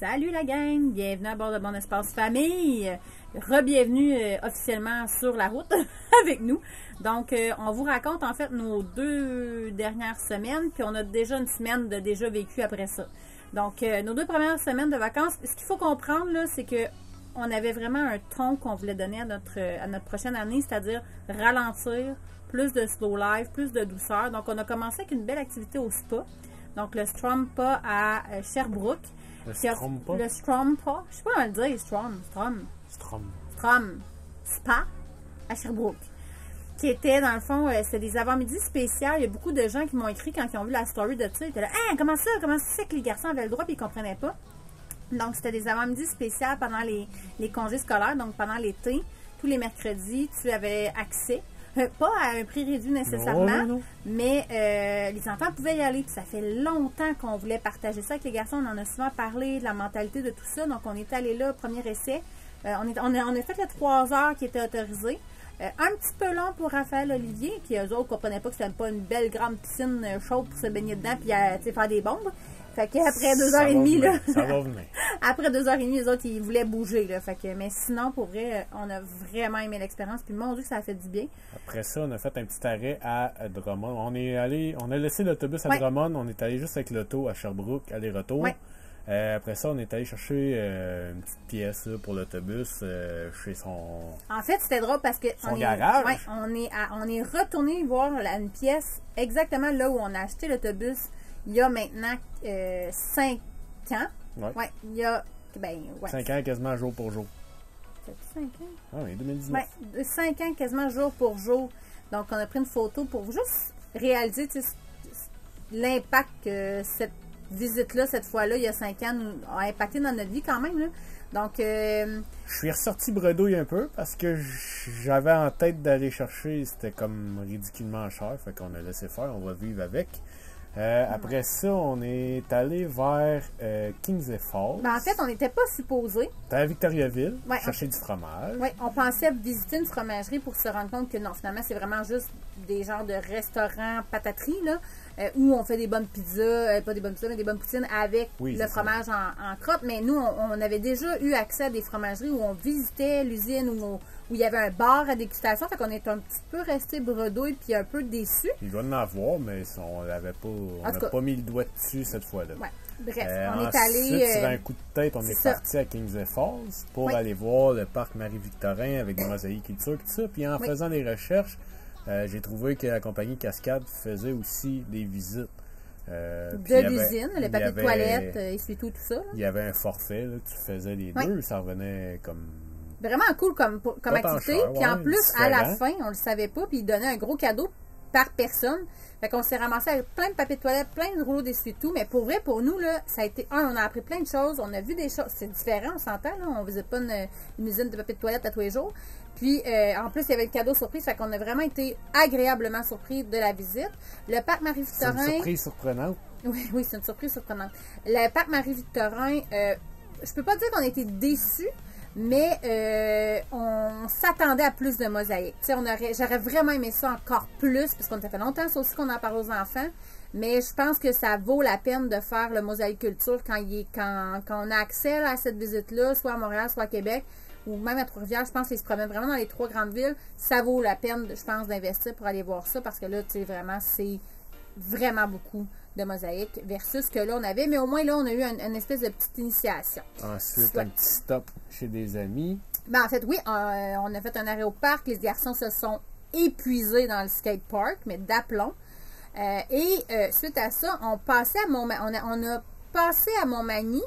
Salut la gang, bienvenue à bord de Bon Espace Famille. Re-bienvenue officiellement sur la route avec nous. Donc, on vous raconte en fait nos 2 dernières semaines, puis on a déjà une semaine de déjà vécu après ça. Donc, nos 2 premières semaines de vacances, ce qu'il faut comprendre là, c'est que on avait vraiment un ton qu'on voulait donner à notre prochaine année, c'est-à-dire ralentir, plus de slow life, plus de douceur. Donc, on a commencé avec une belle activité au spa. Donc, le Strompa à Sherbrooke. Le Strompa? Le Strompa. Je sais pas comment le dire, Strom. Spa à Sherbrooke. Qui était, dans le fond, c'était des avant-midi spéciales. Il y a beaucoup de gens qui m'ont écrit quand ils ont vu la story de ça. Ils étaient là, hein, comment ça c'est que les garçons avaient le droit, puis ils comprenaient pas. Donc, c'était des avant-midi spéciales pendant les congés scolaires, donc pendant l'été. Tous les mercredis, tu avais accès. Pas à un prix réduit nécessairement, non. Mais les enfants pouvaient y aller. Puis ça fait longtemps qu'on voulait partager ça avec les garçons. On en a souvent parlé, de la mentalité de tout ça. Donc, on est allé là, premier essai. On a fait les 3 heures qui étaient autorisées. Un petit peu long pour Raphaël Olivier, qui eux autres ne comprenaient pas que c'était pas une belle grande piscine chaude pour se baigner dedans puis faire des bombes. Fait qu'après 2h30, là. Ça va venir. Après 2h30, les autres, ils voulaient bouger, là. Fait que, mais sinon, pour vrai, on a vraiment aimé l'expérience. Puis mon Dieu, ça a fait du bien. Après ça, on a fait un petit arrêt à Drummond. On a laissé l'autobus à Drummond. On est allé juste avec l'auto à Sherbrooke, aller-retour. Ouais. Après ça, on est allé chercher une petite pièce là, pour l'autobus chez son. En fait, c'était drôle parce que son garage. Ouais, on est retourné voir une pièce exactement là où on a acheté l'autobus il y a maintenant 5 ans. Ouais, il y a 5 ans quasiment jour pour jour. C'est 5 ans? Ah oui, 2019. Ouais, 5 ans quasiment jour pour jour. Donc, on a pris une photo pour juste réaliser l'impact que cette visite-là, cette fois-là, il y a 5 ans, a impacté dans notre vie quand même. Là. Donc, je suis ressorti bredouille un peu parce que j'avais en tête d'aller chercher, c'était comme ridiculement cher, fait qu'on a laissé faire, on va vivre avec. Après ça, on est allé vers Kings Falls. Ben, en fait, on n'était pas supposé. T'es à Victoriaville, chercher du fromage. Oui, on pensait visiter une fromagerie pour se rendre compte que non, finalement, c'est vraiment juste des genres de restaurants patateries, là, où on fait des bonnes pizzas, pas des bonnes pizzas, mais des bonnes poutines avec le fromage en crotte. Mais nous, on avait déjà eu accès à des fromageries où on visitait l'usine, où il y avait un bar à dégustation. Fait qu'on est un petit peu resté bredouille puis un peu déçus. Il doit en avoir, mais on l'avait pas. On n'a pas mis le doigt dessus cette fois-là. Ouais. Bref, on est allé. Ensuite, sur un coup de tête, on est parti à Kings Falls pour aller voir le parc Marie-Victorin avec des mosaïcultures, tout ça. Puis en faisant des recherches, j'ai trouvé que la compagnie Cascade faisait aussi des visites. De l'usine, le papier de toilette, essuie-tout, tout ça. Là. Il y avait un forfait, là, tu faisais les deux, ça revenait comme. Vraiment cool comme activité. Puis en plus, à la fin, on le savait pas, puis ils donnaient un gros cadeau par personne. Fait qu'on s'est ramassé avec plein de papier de toilette, plein de rouleaux d'essuie-tout. Mais pour vrai, pour nous, là, ça a été on a appris plein de choses, on a vu des choses. C'est différent, on s'entend, là. On visite pas une usine de papier de toilette à tous les jours. Puis, en plus, il y avait le cadeau surprise. Fait qu'on a vraiment été agréablement surpris de la visite. Le parc Marie-Victorin. C'est une surprise surprenante. Oui, c'est une surprise surprenante. Le parc Marie-Victorin, je peux pas dire qu'on a été déçus. Mais on s'attendait à plus de mosaïques. J'aurais vraiment aimé ça encore plus, parce qu'on a fait longtemps, c'est aussi qu'on en parle aux enfants. Mais je pense que ça vaut la peine de faire le mosaïque culture quand on a accès là, à cette visite-là, soit à Montréal, soit à Québec, ou même à Trois-Rivières. Je pense qu'ils se promènent vraiment dans les 3 grandes villes. Ça vaut la peine, je pense, d'investir pour aller voir ça, parce que là, tu sais, vraiment, c'est vraiment beaucoup de mosaïque versus que là on avait, mais au moins là on a eu une espèce de petite initiation. Ensuite, un petit stop chez des amis. Ben, en fait, oui, on a fait un arrêt au parc. Les garçons se sont épuisés dans le skate park, mais d'aplomb. Suite à ça, on a passé à Montmagny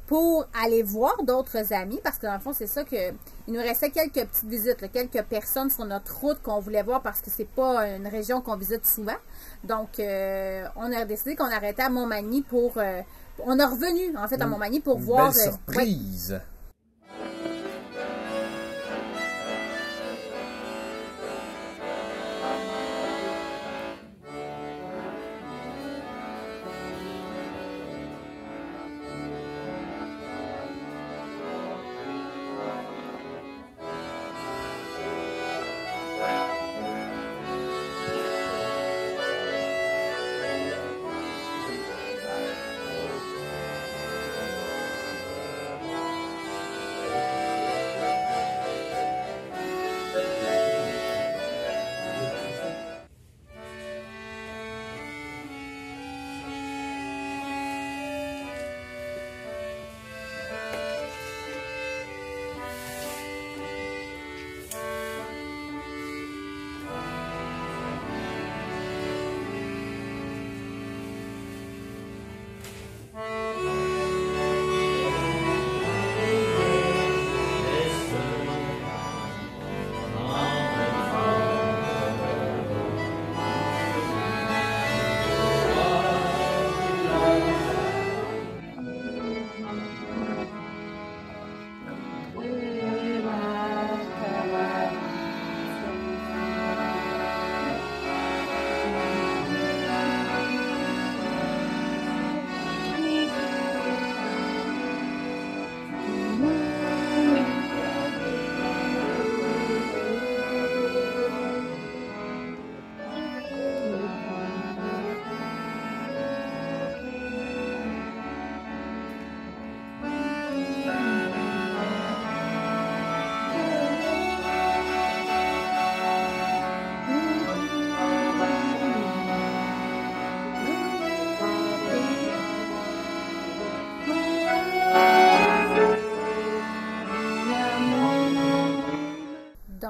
pour aller voir d'autres amis, parce que dans le fond, c'est ça que il nous restait quelques petites visites, là, quelques personnes sur notre route qu'on voulait voir parce que c'est pas une région qu'on visite souvent. Donc, on a décidé qu'on arrêtait à Montmagny pour... on est revenu, en fait, à Montmagny pour voir... Belle surprise!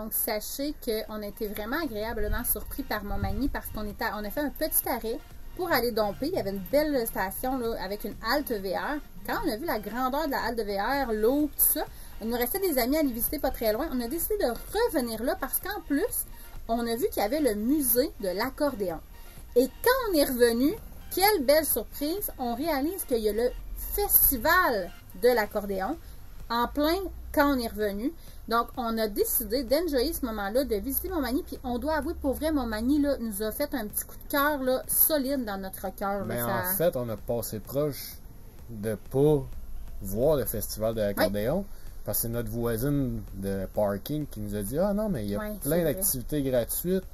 Donc, sachez qu'on a été vraiment agréablement surpris par Montmagny parce qu'on a fait un petit arrêt pour aller domper. Il y avait une belle station là, avec une halte VR. Quand on a vu la grandeur de la halte VR, l'eau, tout ça, il nous restait des amis à aller visiter pas très loin. On a décidé de revenir là parce qu'en plus, on a vu qu'il y avait le musée de l'accordéon. Et quand on est revenu, quelle belle surprise, on réalise qu'il y a le festival de l'accordéon en plein quand on est revenu. Donc, on a décidé d'enjoyer ce moment-là, de visiter Montmagny. Puis, on doit avouer, pour vrai, Montmagny là, nous a fait un petit coup de cœur là, solide dans notre cœur. Mais ça... en fait, on a passé proche de pas voir le festival de l'accordéon. Parce que c'est notre voisine de parking qui nous a dit « Ah non, mais il y a plein d'activités gratuites. »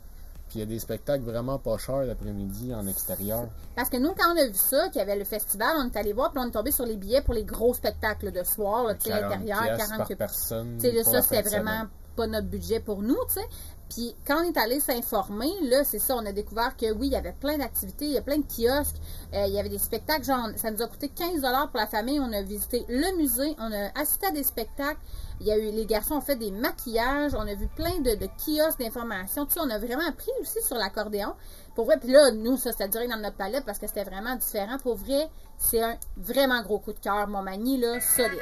Puis il y a des spectacles vraiment pas chers l'après-midi en extérieur. Parce que nous, quand on a vu ça, qu'il y avait le festival, on est allé voir, puis on est tombé sur les billets pour les gros spectacles de soir, là, l'intérieur, 40 personnes. Ça, c'était vraiment pas notre budget pour nous, tu sais. Puis quand on est allé s'informer, là, c'est ça, on a découvert que oui, il y avait plein d'activités, il y a plein de kiosques, il y avait des spectacles, genre, ça nous a coûté 15 $ pour la famille, on a visité le musée, on a assisté à des spectacles, il y a eu, les garçons ont fait des maquillages, on a vu plein de kiosques d'informations, tu sais, on a vraiment appris aussi sur l'accordéon. Pour vrai, puis là, nous, ça direct dans notre palette parce que c'était vraiment différent. Pour vrai, c'est un vraiment gros coup de cœur, Montmagny, là, solide.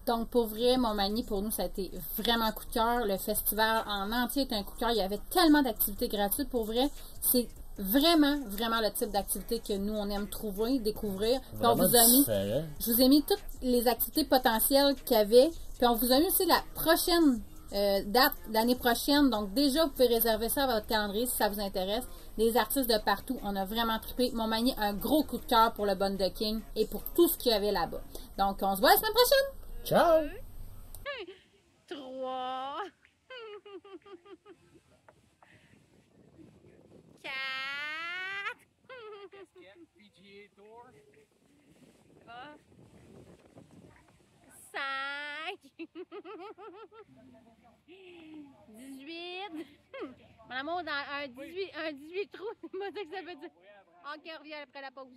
Donc, pour vrai, Montmagny, pour nous, ça a été vraiment un coup de cœur. Le festival en entier était un coup de cœur. Il y avait tellement d'activités gratuites. Pour vrai, c'est vraiment, vraiment le type d'activité que nous, on aime trouver, découvrir. Puis on vous a mis, je vous ai mis toutes les activités potentielles qu'il y avait. Puis on vous a mis aussi la prochaine date, l'année prochaine. Donc, déjà, vous pouvez réserver ça à votre calendrier si ça vous intéresse. Des artistes de partout. On a vraiment trippé. Montmagny, un gros coup de cœur pour le Bunducking et pour tout ce qu'il y avait là-bas. Donc, on se voit la semaine prochaine! Ciao! 3 3, 4, PGA Tour. 5, 18. Mon amour, dans un 18 trous, c'est pas ça que ça veut dire. Ok, on revient après la pause.